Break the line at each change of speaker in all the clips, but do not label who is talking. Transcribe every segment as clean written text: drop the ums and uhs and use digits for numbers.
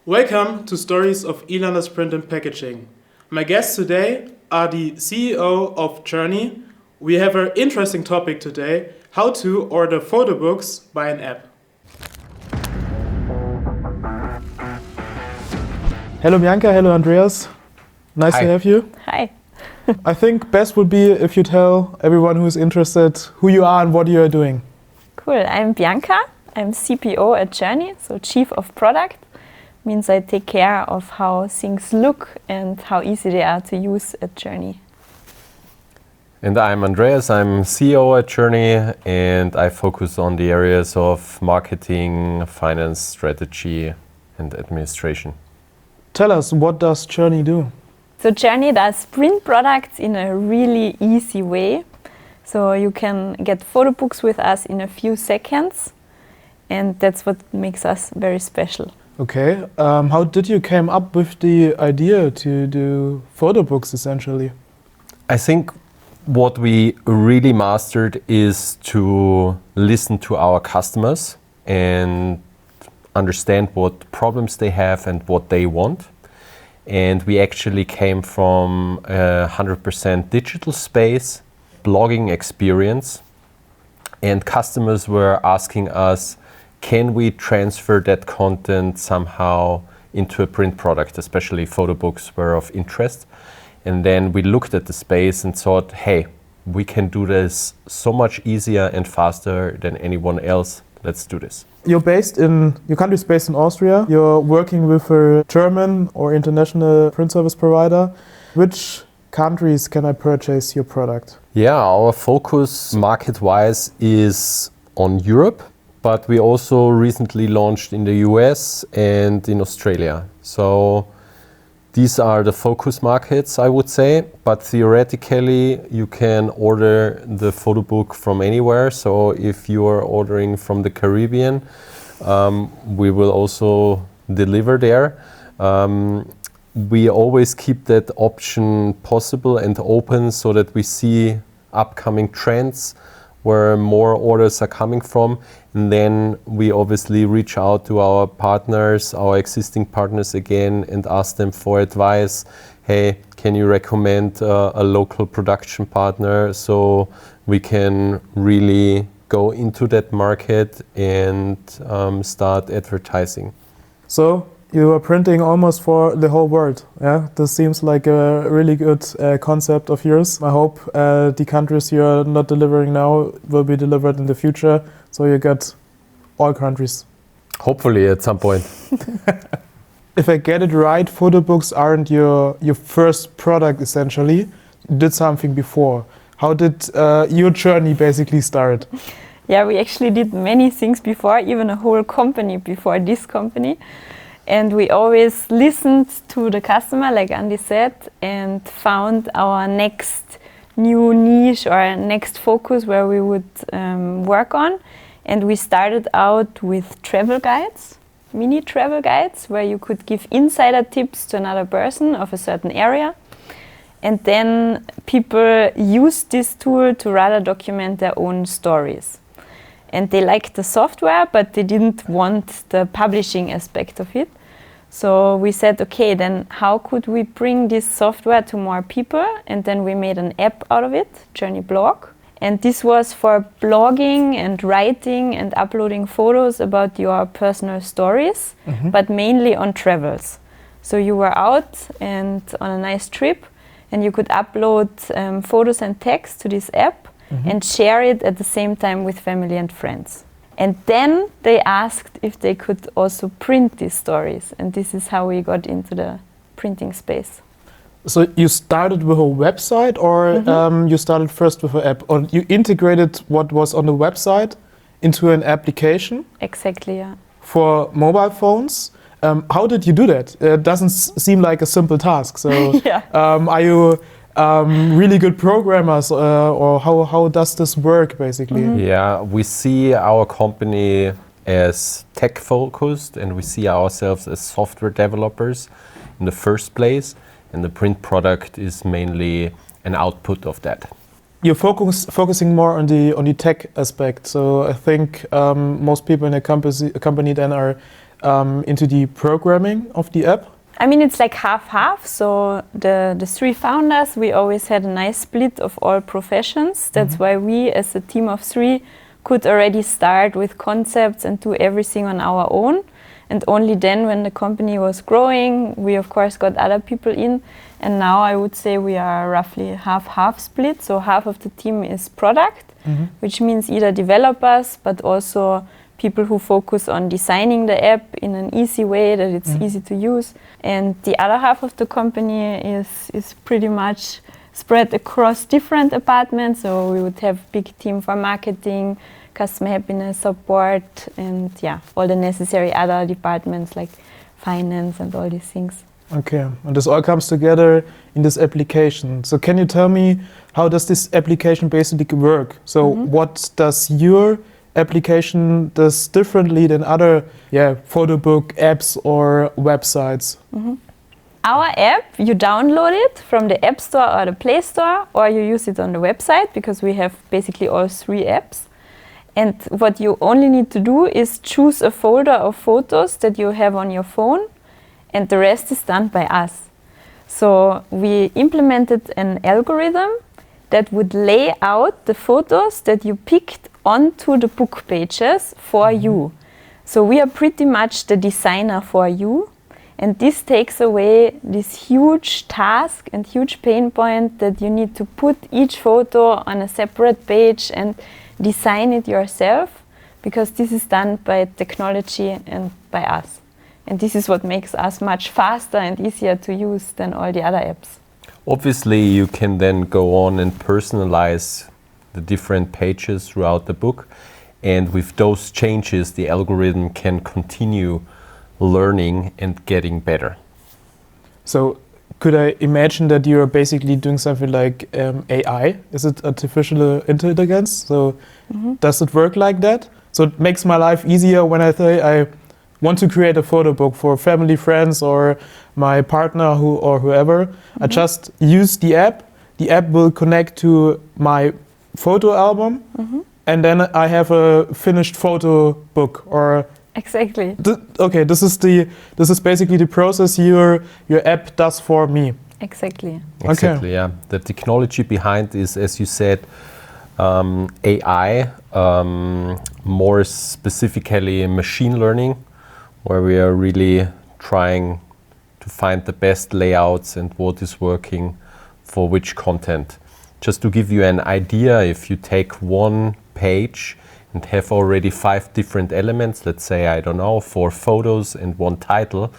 Welcome to Stories of Elanders Print and Packaging. My guests today are the CEO of Journey. We have an interesting topic today, how to order photo books by an app. Hello Bianca, hello Andreas. Nice to have you.
Hi.
I think best would be if you tell everyone who is interested who you are and what you are doing.
Cool, I'm Bianca. I'm CPO at Journey, so Chief of Product. Means I take care of how things look and how easy they are to use at Journey.
And I'm Andreas, I'm CEO at Journey, and I focus on the areas of marketing, finance, strategy and administration.
Tell us, what does Journey do?
So Journey does print products in a really easy way. So you can get photo books with us in a few seconds, and that's what makes us very special.
Okay, how did you come up with the idea to do photo books essentially?
I think what we really mastered is to listen to our customers and understand what problems they have and what they want. And we actually came from a 100% digital space, blogging experience, and customers were asking us, can we transfer that content somehow into a print product, especially photo books were of interest. And then we looked at the space and thought, hey, we can do this so much easier and faster than anyone else. Let's do this.
Your country's based in Austria. You're working with a German or international print service provider. Which countries can I purchase your product?
Yeah, our focus market-wise is on Europe. But we also recently launched in the US and in Australia. So these are the focus markets, I would say. But theoretically, you can order the photo book from anywhere. So if you are ordering from the Caribbean, we will also deliver there. We always keep that option possible and open so that we see upcoming trends where more orders are coming from. And then we obviously reach out to our partners, our existing partners again, and ask them for advice. Hey, can you recommend a local production partner so we can really go into that market and start advertising?
So you are printing almost for the whole world. Yeah, this seems like a really good concept of yours. I hope the countries you are not delivering now will be delivered in the future, so you get all countries.
Hopefully at some point.
If I get it right, photo books aren't your first product essentially. You did something before. How did your journey basically start?
Yeah, we actually did many things before, even a whole company before this company. And we always listened to the customer, like Andy said, and found our next new niche or next focus where we would work on. And we started out with travel guides, mini travel guides, where you could give insider tips to another person of a certain area. And then people used this tool to rather document their own stories. And they liked the software, but they didn't want the publishing aspect of it. So we said, okay, then how could we bring this software to more people? And then we made an app out of it, Journey Blog. And this was for blogging and writing and uploading photos about your personal stories, but mainly on travels. So you were out and on a nice trip, and you could upload photos and text to this app and share it at the same time with family and friends. And then they asked if they could also print these stories. And this is how we got into the printing space.
So you started with a website, or you started first with an app? Or you integrated what was on the website into an application?
Exactly, yeah.
For mobile phones? How did you do that? It doesn't seem like a simple task. So
Yeah.
Are you really good programmers, or how does this work basically?
Yeah, we see our company as tech focused, and we see ourselves as software developers in the first place, and the print product is mainly an output of that.
You're focusing more on the tech aspect. So I think most people in a company then are into the programming of the app?
I mean, it's like half-half. So the three founders, we always had a nice split of all professions. That's why we, as a team of three, could already start with concepts and do everything on our own. And only then, when the company was growing, we of course got other people in. And now I would say we are roughly half-half split. So half of the team is product, which means either developers, but also people who focus on designing the app in an easy way, that it's easy to use. And the other half of the company is pretty much spread across different departments. So we would have big team for marketing, customer happiness, support, and all the necessary other departments like finance and all these things.
Okay, and this all comes together in this application. So can you tell me, how does this application basically work? So what does your application does differently than other photo book apps or websites?
Our app, you download it from the App Store or the Play Store, or you use it on the website, because we have basically all three apps. And what you only need to do is choose a folder of photos that you have on your phone, and the rest is done by us. So we implemented an algorithm that would lay out the photos that you picked onto the book pages for you. So we are pretty much the designer for you. And this takes away this huge task and huge pain point that you need to put each photo on a separate page and design it yourself, because this is done by technology and by us. And this is what makes us much faster and easier to use than all the other apps.
Obviously, you can then go on and personalize the different pages throughout the book. And with those changes, the algorithm can continue learning and getting better.
So could I imagine that you're basically doing something like AI? Is it artificial intelligence? So does it work like that? So it makes my life easier when I say I want to create a photo book for family, friends, or my partner or whoever. I just use the app. The app will connect to my photo album, and then I have a finished photo book. Or
exactly.
Okay, this is basically the process your app does for me.
Exactly.
Exactly, yeah. The technology behind is, as you said, AI, more specifically machine learning, where we are really trying to find the best layouts and what is working for which content. Just to give you an idea, if you take one page and have already 5 different elements, let's say, I don't know, 4 photos and 1 title,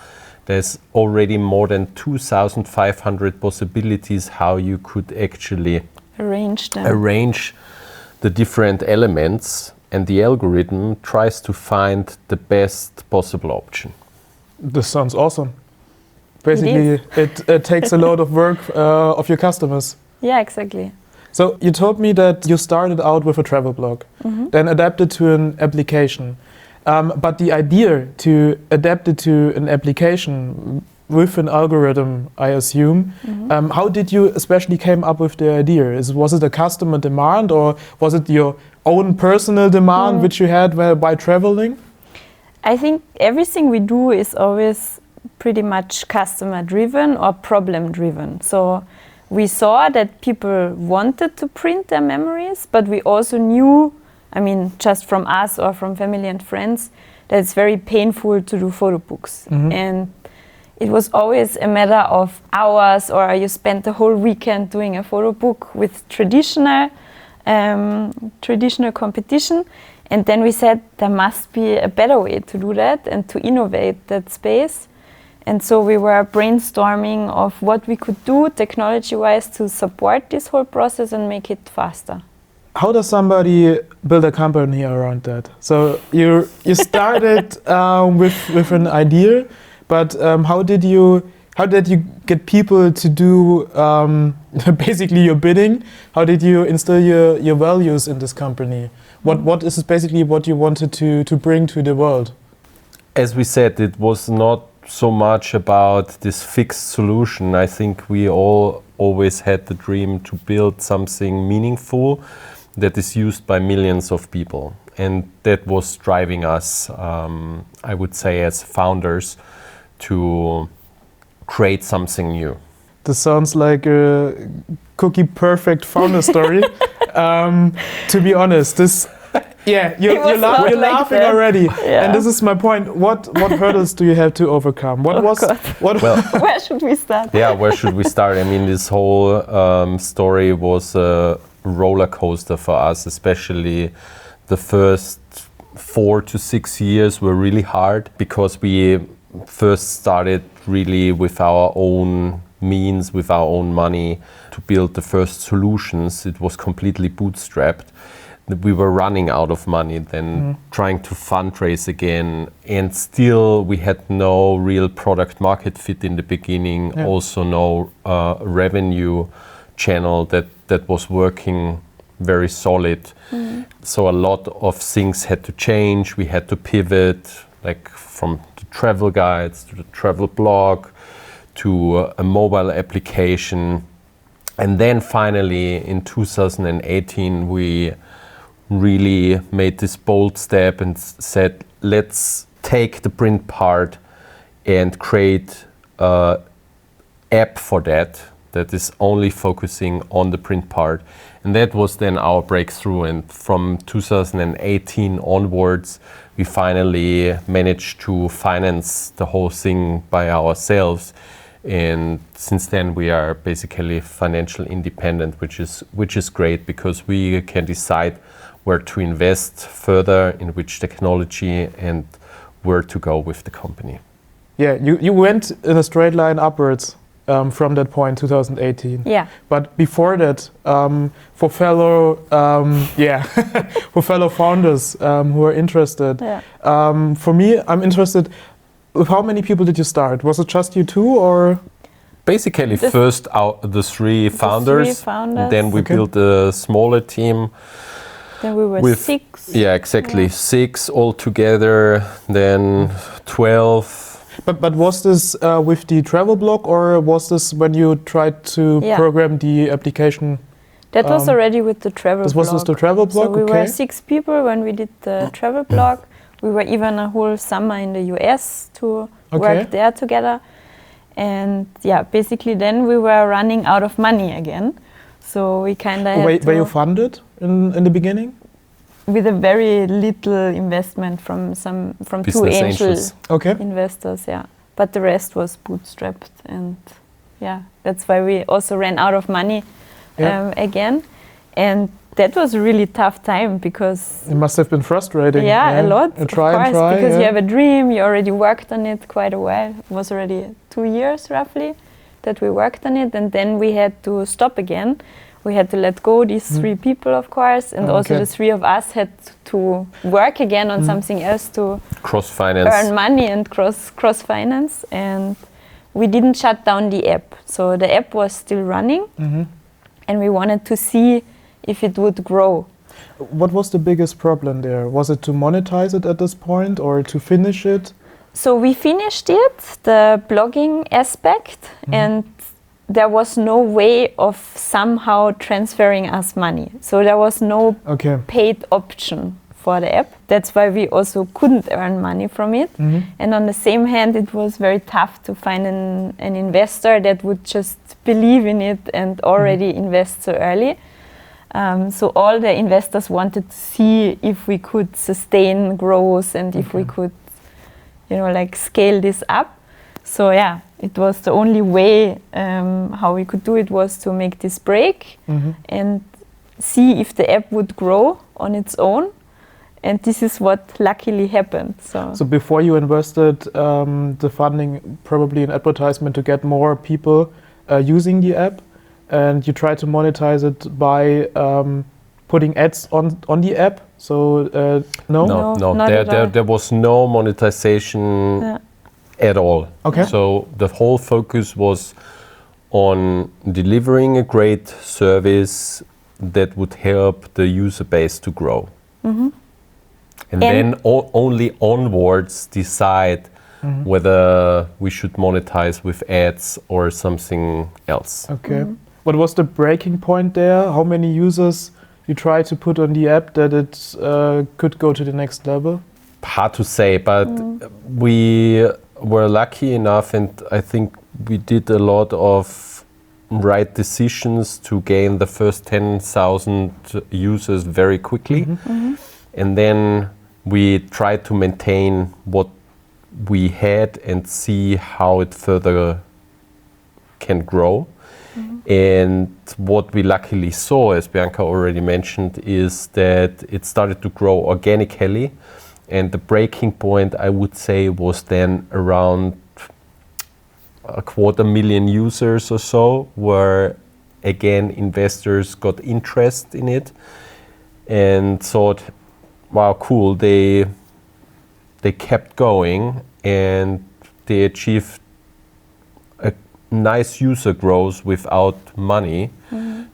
there's already more than 2,500 possibilities how you could actually arrange the different elements, and the algorithm tries to find the best possible option.
This sounds awesome. Basically, it takes a lot of work of your customers.
Yeah, exactly.
So you told me that you started out with a travel blog, then adapted to an application. But the idea to adapt it to an application with an algorithm, I assume, how did you especially came up with the idea? Was it a customer demand, or was it your own personal demand which you had by traveling?
I think everything we do is always pretty much customer driven or problem driven. So we saw that people wanted to print their memories, but we also knew, I mean, just from us or from family and friends, that it's very painful to do photo books. And it was always a matter of hours, or you spent the whole weekend doing a photo book with traditional competition. And then we said there must be a better way to do that and to innovate that space. And so we were brainstorming of what we could do technology-wise to support this whole process and make it faster.
How does somebody build a company around that? So you started with an idea, but how did you get people to do basically your bidding? How did you instill your values in this company? What is basically what you wanted to bring to the world?
As we said, it was not so much about this fixed solution. I think we all always had the dream to build something meaningful that is used by millions of people. And that was driving us, I would say, as founders, to create something new.
This sounds like a cookie perfect founder story. To be honest, this, yeah, you're
was not like
laughing
that.
already,
Yeah.
and this is my point. What hurdles do you have to overcome? What was
God.
what?
Well,
Where should we start?
yeah, where should we start? I mean, this whole story was a roller coaster for us, especially the first 4 to 6 years were really hard because we first started really with our own means, with our own money to build the first solutions. It was completely bootstrapped. We were running out of money, then trying to fundraise again, and still we had no real product market fit in the beginning,
Yeah.
also no revenue channel that was working very solid. So a lot of things had to change. We had to pivot, like from the travel guides to the travel blog to a mobile application. And then finally in 2018 we really made this bold step and said, let's take the print part and create an app for that is only focusing on the print part. And that was then our breakthrough. And from 2018 onwards, we finally managed to finance the whole thing by ourselves. And since then, we are basically financially independent, which is great because we can decide where to invest further, in which technology, and where to go with the company.
Yeah, you went in a straight line upwards from that point, 2018.
Yeah.
But before that, for fellow for fellow founders who are interested,
Yeah.
For me, I'm interested. With how many people did you start? Was it just you two, or?
Basically,
The-
first the three founders,
founders.
then we
Okay.
built a smaller team.
Then we were
With-
6.
Yeah, exactly.
Yeah.
6 altogether, then 12.
But was this with the travel blog, or was this when you tried to
Yeah.
program the application?
That was
Um,
already with the travel
This
blog.
was with the travel blog.
So we
okay.
were 6 people when we did the travel blog. We were even a whole summer in the US to
Okay.
work there together. And yeah, basically then we were running out of money again. So we kind of had
Were you funded in the beginning?
with a very little investment from two
Business
angel
angels.
Okay.
investors, yeah. But the rest was bootstrapped, and yeah, that's why we also ran out of money
Yeah.
again. And that was a really tough time because
It must have been frustrating.
yeah, a lot,
You
of
try
course,
and try.
because you
yeah.
have a dream. You already worked on it quite a while. It was already 2 years roughly that we worked on it, and then we had to stop again. We had to let go these 3 people, of course, and also
Okay.
the 3 of us had to work again on something else to
Cross finance.
earn money and cross finance. And we didn't shut down the app, so the app was still running,
Mhm.
and we wanted to see if it would grow.
What was the biggest problem there? Was it to monetize it at this point, or to finish it?
So we finished it, the blogging aspect, and there was no way of somehow transferring us money. So there was no
Okay.
paid option for the app. That's why we also couldn't earn money from it. And on the same hand, it was very tough to find an investor that would just believe in it and already invest so early. So all the investors wanted to see if we could sustain growth and if we could, like scale this up. So yeah, it was the only way how we could do it was to make this break and see if the app would grow on its own. And this is what luckily happened.
So before you invested the funding probably in advertisement to get more people using the app, and you try to monetize it by putting ads on the app. So no?
No,
No,
not at all.
there was no monetization
Yeah.
at all.
Okay.
So the whole focus was on delivering a great service that would help the user base to grow. And then only onwards decide whether we should monetize with ads or something else.
Okay. What was the breaking point there? How many users you try to put on the app that it could go to the next level?
Hard to say, but we were lucky enough, and I think we did a lot of right decisions to gain the first 10,000 users very quickly. And then we tried to maintain what we had and see how it further can grow. And what we luckily saw, as Bianca already mentioned, is that it started to grow organically. And the breaking point, I would say, was then around 250,000 users or so, where again investors got interest in it and thought, wow, cool, they kept going and they achieved a nice user growth without money.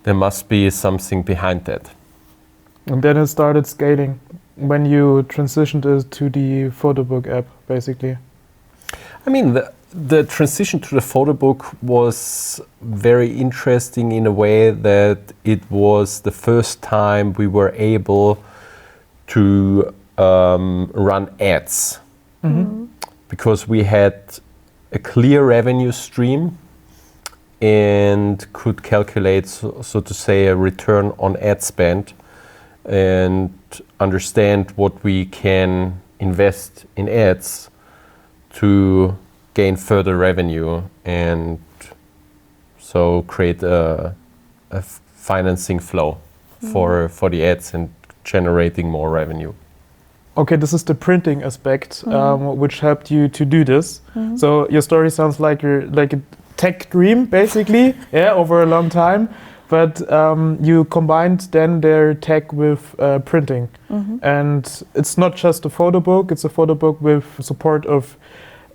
There must be something behind that.
And then it started scaling when you transitioned it to the Photobook app, basically.
I mean, the transition to the Photobook was very interesting in a way that it was the first time we were able to run ads. Because we had a clear revenue stream and could calculate, so to say, a return on ad spend and understand what we can invest in ads to gain further revenue and so create a financing flow for the ads and generating more revenue.
Okay, this is the printing aspect, which helped you to do this. So your story sounds like a tech dream, basically, over a long time. But you combined then their tech with printing. And it's not just a photo book, it's a photo book with support of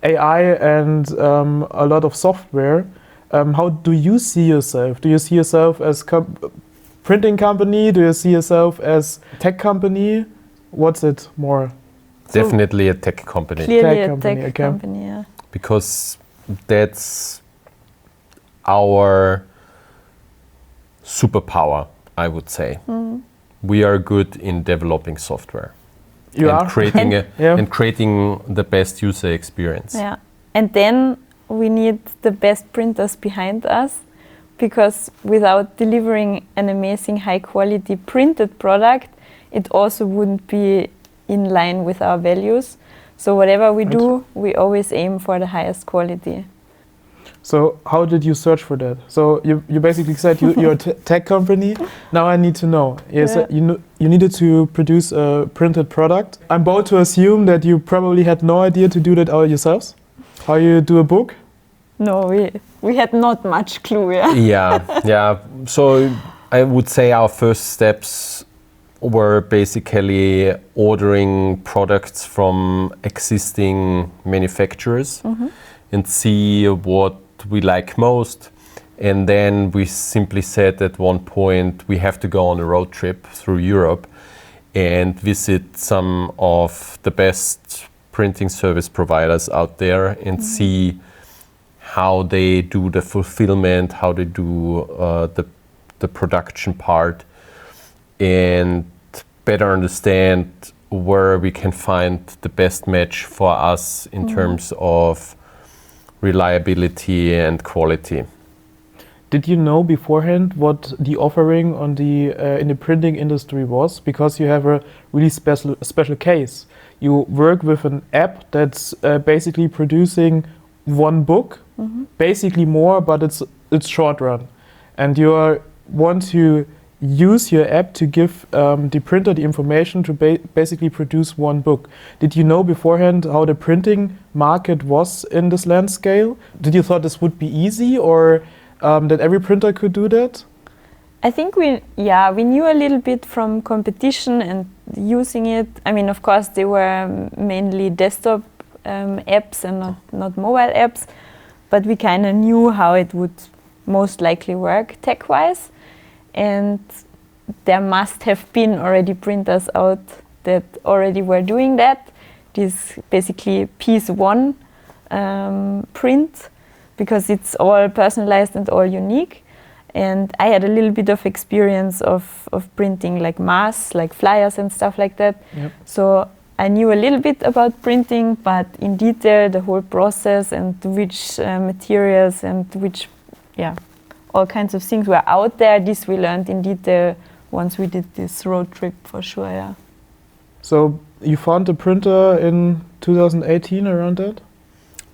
AI and a lot of software. How do you see yourself? Do you see yourself as printing company? Do you see yourself as tech company? What's it more?
Definitely a tech company.
Clearly
Tech
a
company,
tech
okay.
company, yeah.
Because that's our superpower, I would say. We are good in developing software and creating the best user experience.
Yeah, and then we need the best printers behind us, because without delivering an amazing high quality printed product, it also wouldn't be in line with our values. So whatever we do, we always aim for the highest quality.
So how did you search for that? So you basically said you're a tech company. Now I need to know. You needed to produce a printed product. I'm bold to assume that you probably had no idea to do that all yourselves. How you do a book?
No, we had not much clue.
Yeah. So I would say our first steps were basically ordering products from existing manufacturers and see what we like most. And then we simply said at one point we have to go on a road trip through Europe and visit some of the best printing service providers out there and see how they do the fulfillment, how they do the production part, and better understand where we can find the best match for us in terms of reliability and quality.
Did you know beforehand what the offering on the in the printing industry was? Because you have a really special case. You work with an app that's basically producing one book, basically more, but it's short run, and you want to use your app to give the printer the information to basically produce one book. Did you know beforehand how the printing market was in this land scale? Did you thought this would be easy, or that every printer could do that?
I think we knew a little bit from competition and using it. I mean, of course, they were mainly desktop apps and not mobile apps, but we kind of knew how it would most likely work tech-wise. And there must have been already printers out that already were doing that. This basically piece one print, because it's all personalized and all unique. And I had a little bit of experience of printing like mass, like flyers and stuff like that.
Yep.
So I knew a little bit about printing, but in detail, the whole process and which materials and which, all kinds of things were out there. This we learned in detail once we did this road trip for sure, yeah.
So you found the printer in 2018, around that?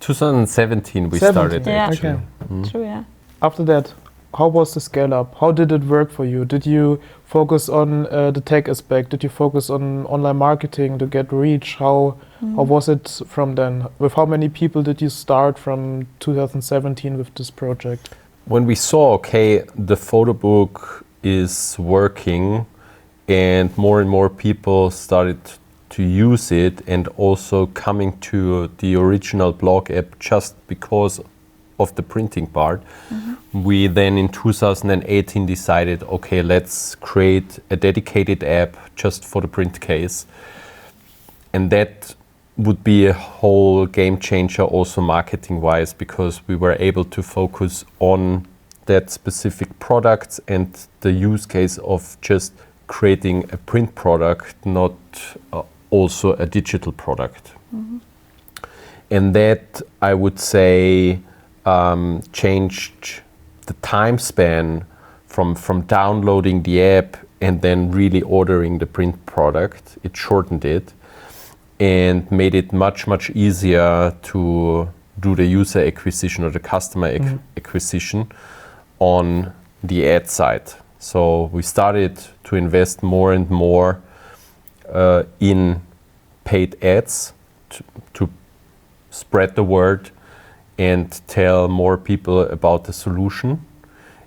2017 we
17.
started
Yeah.
actually.
Okay.
Mm.
True, yeah.
After that, how was the scale up? How did it work for you? Did you focus on the tech aspect? Did you focus on online marketing to get reach? How was it from then? With how many people did you start from 2017 with this project?
When we saw, okay, the photo book is working and more people started to use it and also coming to the original blog app just because of the printing part, we then in 2018 decided, okay, let's create a dedicated app just for the print case. And that would be a whole game changer also marketing wise, because we were able to focus on that specific product and the use case of just creating a print product, not also a digital product. And that, I would say, changed the time span from downloading the app and then really ordering the print product. It shortened it and made it much easier to do the user acquisition or the customer acquisition on the ad side. So we started to invest more and more in paid ads to spread the word and tell more people about the solution.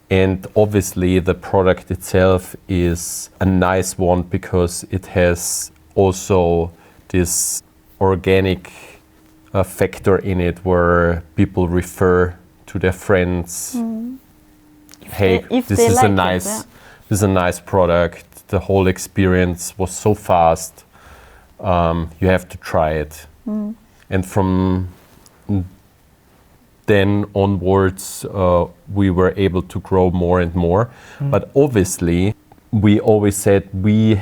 And obviously the product itself is a nice one because it has also this organic factor in it where people refer to their friends. Hey,
If
this
they
is
like
a
it,
nice
yeah.
this is a nice product. The whole experience was so fast. You have to try it. And from then onwards, we were able to grow more and more. But obviously, we always said we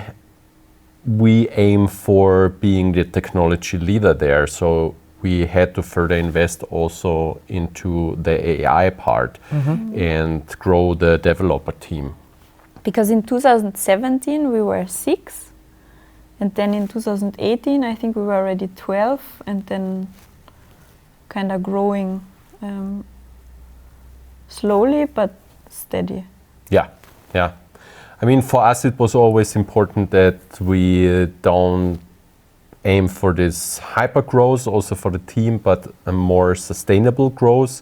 aim for being the technology leader there. So we had to further invest also into the AI part and grow the developer team.
Because in 2017 we were 6, and then in 2018 I think we were already 12, and then kind of growing slowly but steady.
Yeah. I mean, for us it was always important that we don't aim for this hyper growth also for the team, but a more sustainable growth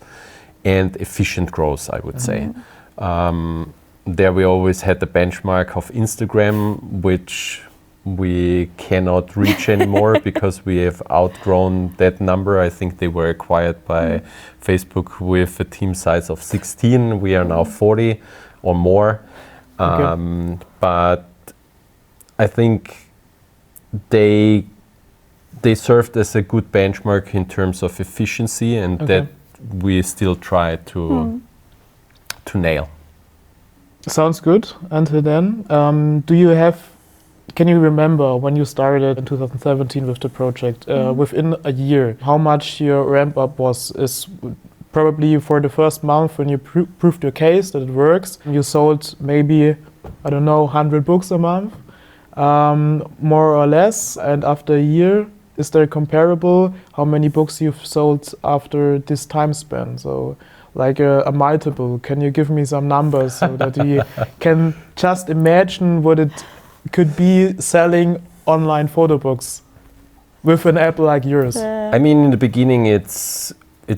and efficient growth, I would say. There we always had the benchmark of Instagram, which we cannot reach anymore because we have outgrown that number. I think they were acquired by Facebook with a team size of 16. We are now 40 or more. But I think they served as a good benchmark in terms of efficiency, and that we still try to nail.
Sounds good. Until then, can you remember when you started in 2017 with the project, within a year, how much your ramp up was? Is probably for the first month when you proved your case that it works, you sold maybe, 100 books a month, more or less. And after a year, is there comparable how many books you've sold after this time span? So like a multiple. Can you give me some numbers so that we can just imagine what it could be selling online photo books with an app like yours?
I mean, in the beginning, it's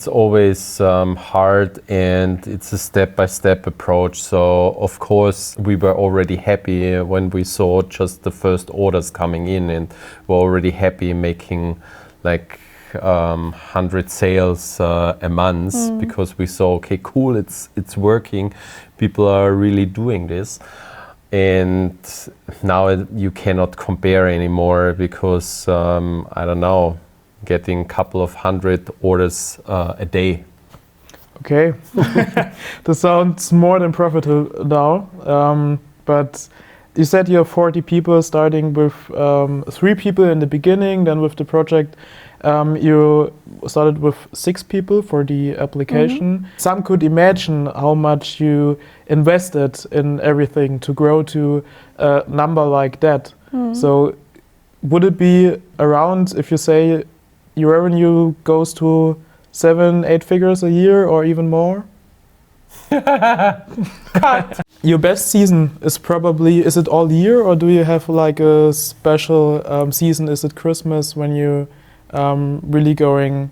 always hard, and it's a step-by-step approach. So of course we were already happy when we saw just the first orders coming in, and we're already happy making like 100 sales a month because we saw, okay, cool, it's working, people are really doing this. And now you cannot compare anymore because getting a couple of 100 orders a day.
Okay, this sounds more than profitable now. But you said you have 40 people, starting with 3 people in the beginning. Then with the project, you started with 6 people for the application. Some could imagine how much you invested in everything to grow to a number like that. So would it be around, if you say your revenue goes to 7-8 figures a year or even more? Your best season is probably, is it all year, or do you have like a special season? Is it Christmas when you really going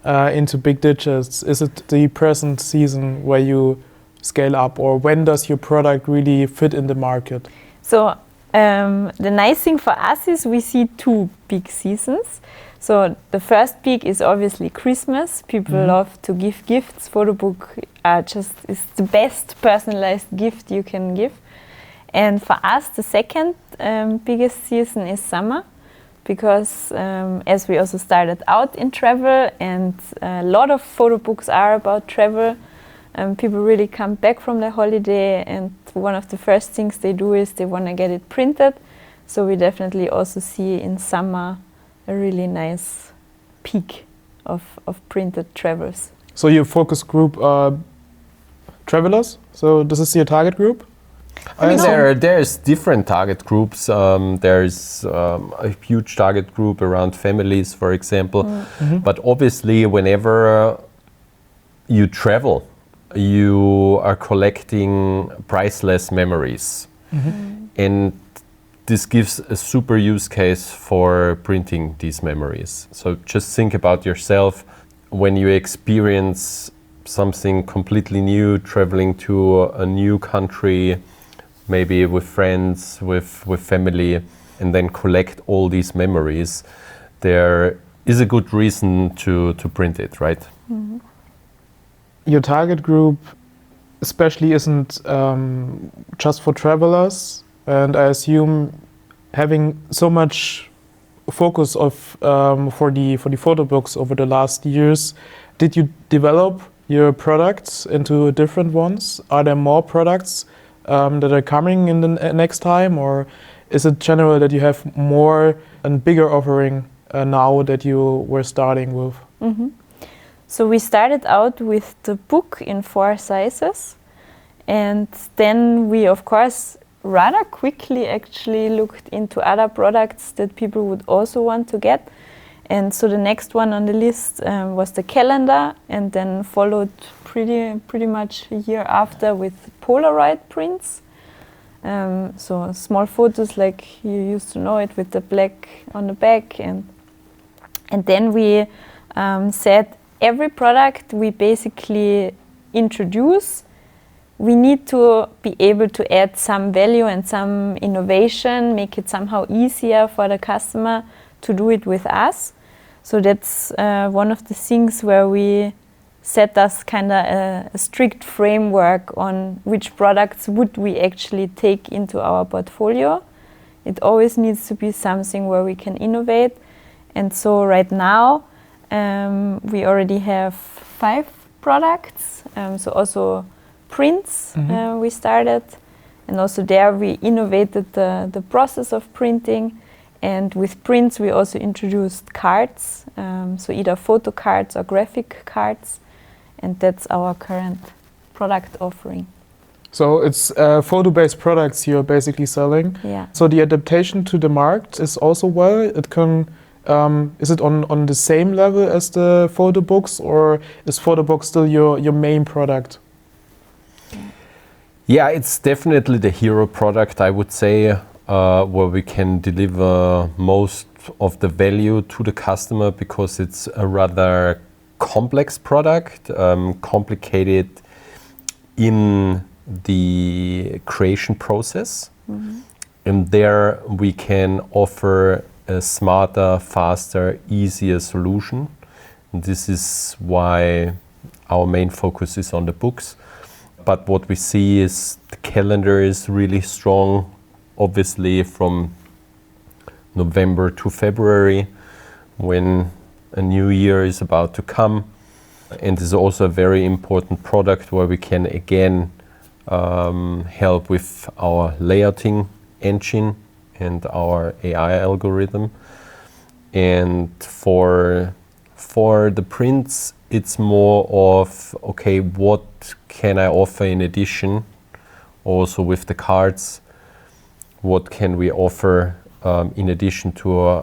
into big digits? Is it the present season where you scale up, or when does your product really fit in the market?
So the nice thing for us is we see 2 big seasons. So the first peak is obviously Christmas. People love to give gifts. Photobook is the best personalized gift you can give. And for us, the second biggest season is summer, because as we also started out in travel, and a lot of photo books are about travel, people really come back from their holiday, and one of the first things they do is they want to get it printed. So we definitely also see in summer a really nice peak of printed travels.
So your focus group are travelers? So this is your target group?
I mean, there's different target groups. There's a huge target group around families, for example. But obviously, whenever you travel, you are collecting priceless memories. And this gives a super use case for printing these memories. So just think about yourself when you experience something completely new, traveling to a new country, maybe with friends, with family, and then collect all these memories. There is a good reason to print it, right?
Your target group especially isn't just for travelers, and I assume having so much focus for the photo books over the last years, did you develop your products into different ones? Are there more products that are coming in the next time, or is it general that you have more and bigger offering now that you were starting with?
So we started out with the book in 4 sizes, and then we of course rather quickly actually looked into other products that people would also want to get. And so the next one on the list was the calendar, and then followed pretty much a year after with Polaroid prints. So small photos like you used to know it, with the black on the back. And then we said every product we basically introduce, we need to be able to add some value and some innovation, make it somehow easier for the customer to do it with us. So that's one of the things where we set us kind of a strict framework on which products would we actually take into our portfolio. It always needs to be something where we can innovate. And so right now we already have 5 products. So also prints we started, and also there we innovated the process of printing. And with prints we also introduced cards, so either photo cards or graphic cards, and that's our current product offering.
So it's photo-based products you're basically selling.
Yeah.
So the adaptation to the market is also well. It can. Is it on the same level as the photo books, or is photo book still your main product?
Yeah, it's definitely the hero product, I would say, where we can deliver most of the value to the customer, because it's a rather complex product, complicated in the creation process. And there we can offer a smarter, faster, easier solution. And this is why our main focus is on the books. But what we see is the calendar is really strong, obviously from November to February, when a new year is about to come. and is also a very important product where we can again help with our layouting engine and our AI algorithm. And for the prints, it's more of, okay, what can I offer in addition? Also with the cards, what can we offer in addition to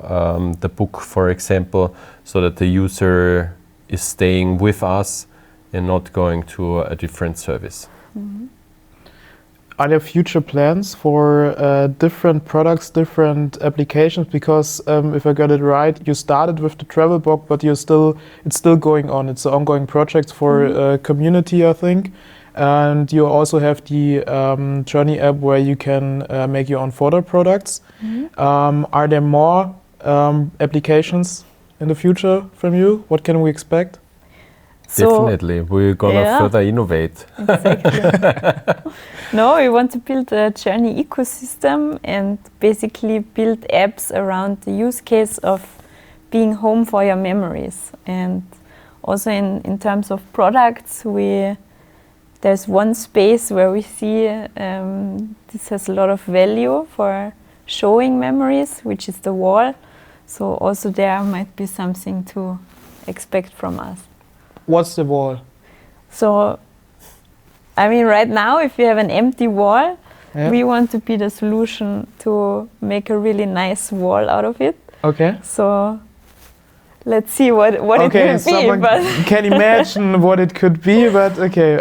the book, for example, so that the user is staying with us and not going to a different service.
Mm-hmm.
Are there future plans for different products, different applications? Because if I got it right, you started with the travel book, but it's still going on. It's an ongoing project for community, I think. And you also have the Journey app where you can make your own photo products. Mm-hmm. Are there more applications in the future from you? What can we expect?
Definitely, we're gonna further innovate.
Exactly. No, we want to build a Journey ecosystem and basically build apps around the use case of being home for your memories. And also in terms of products, there's one space where we see this has a lot of value for showing memories, which is the wall. So also there might be something to expect from us.
What's the wall?
So, I mean, right now, if you have an empty wall, we want to be the solution to make a really nice wall out of it.
Okay.
So, let's see what it will be.
Someone can imagine what it could be, but okay,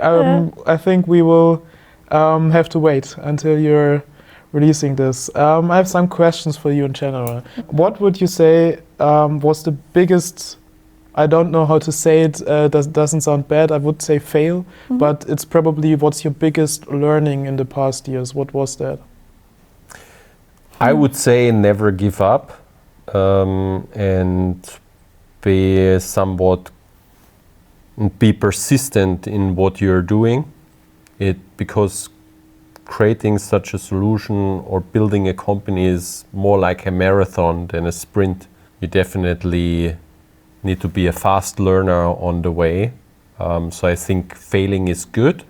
I think we will have to wait until you're releasing this. I have some questions for you in general. What would you say was the biggest, I don't know how to say it, doesn't sound bad, I would say fail, but it's probably what's your biggest learning in the past years? What was that?
I would say never give up and be persistent in what you're doing. Because creating such a solution or building a company is more like a marathon than a sprint. You definitely need to be a fast learner on the way. So I think failing is good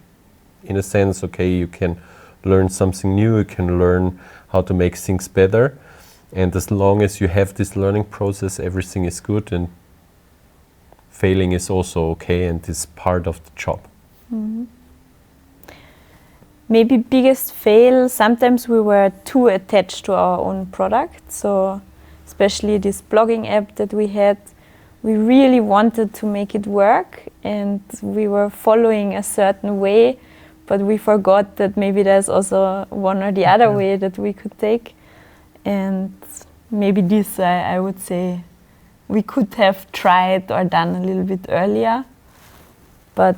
in a sense. Okay, you can learn something new, you can learn how to make things better. And as long as you have this learning process, everything is good, and failing is also okay and is part of the job.
Mm-hmm. Maybe biggest fail, sometimes we were too attached to our own product. So especially this blogging app that we had, we really wanted to make it work and we were following a certain way, but we forgot that maybe there's also one or the other way that we could take. And maybe this, I would say, we could have tried or done a little bit earlier. But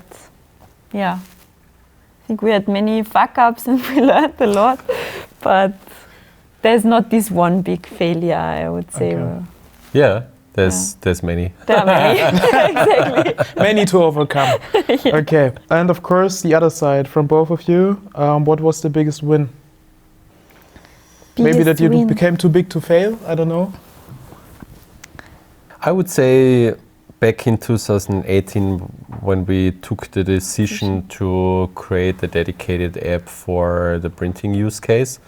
yeah, I think we had many fuck-ups and we learned a lot. But there's not this one big failure, I would say.
Yeah. There's many.
There are many, exactly.
Many to overcome.
Yeah.
Okay, and of course the other side from both of you, what was the biggest win? Maybe that you became too big to fail, I don't know.
I would say back in 2018 when we took the decision to create a dedicated app for the printing use case,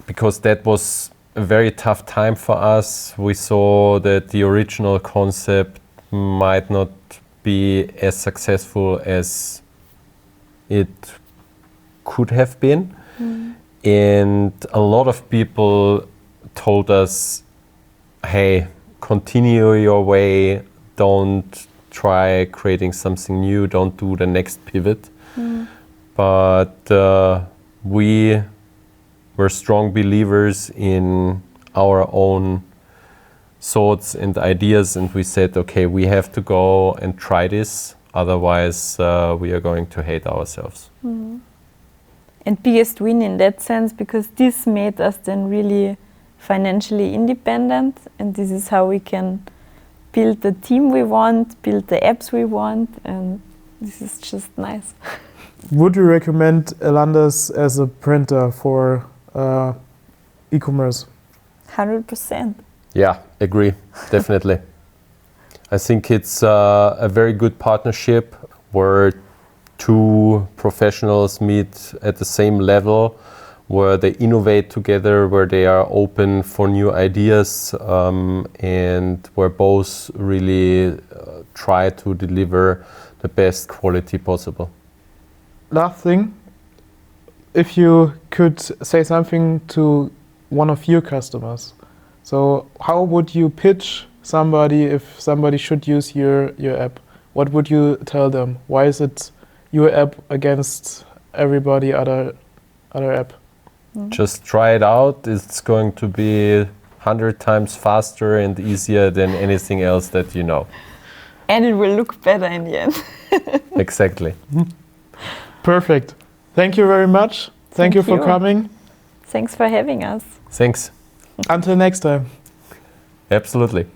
because that was a very tough time for us. We saw that the original concept might not be as successful as it could have been. And a lot of people told us, hey, continue your way, don't try creating something new, don't do the next pivot. But we were strong believers in our own thoughts and ideas, and we said, okay, we have to go and try this, otherwise we are going to hate ourselves.
And biggest win in that sense, because this made us then really financially independent, and this is how we can build the team we want, build the apps we want, and this is just nice.
Would you recommend Elanders as a printer for e-commerce?
100%.
Yeah, agree, definitely. I think it's a very good partnership where two professionals meet at the same level, where they innovate together, where they are open for new ideas, and where both really try to deliver the best quality possible.
Last thing, if you could say something to one of your customers, so how would you pitch somebody if somebody should use your app? What would you tell them? Why is it your app against everybody other app?
Just try it out. It's going to be 100 times faster and easier than anything else that you know.
And it will look better in the end.
Exactly.
Perfect. Thank you very much. Thank you for coming.
Thanks for having us.
Thanks.
Until next time.
Absolutely.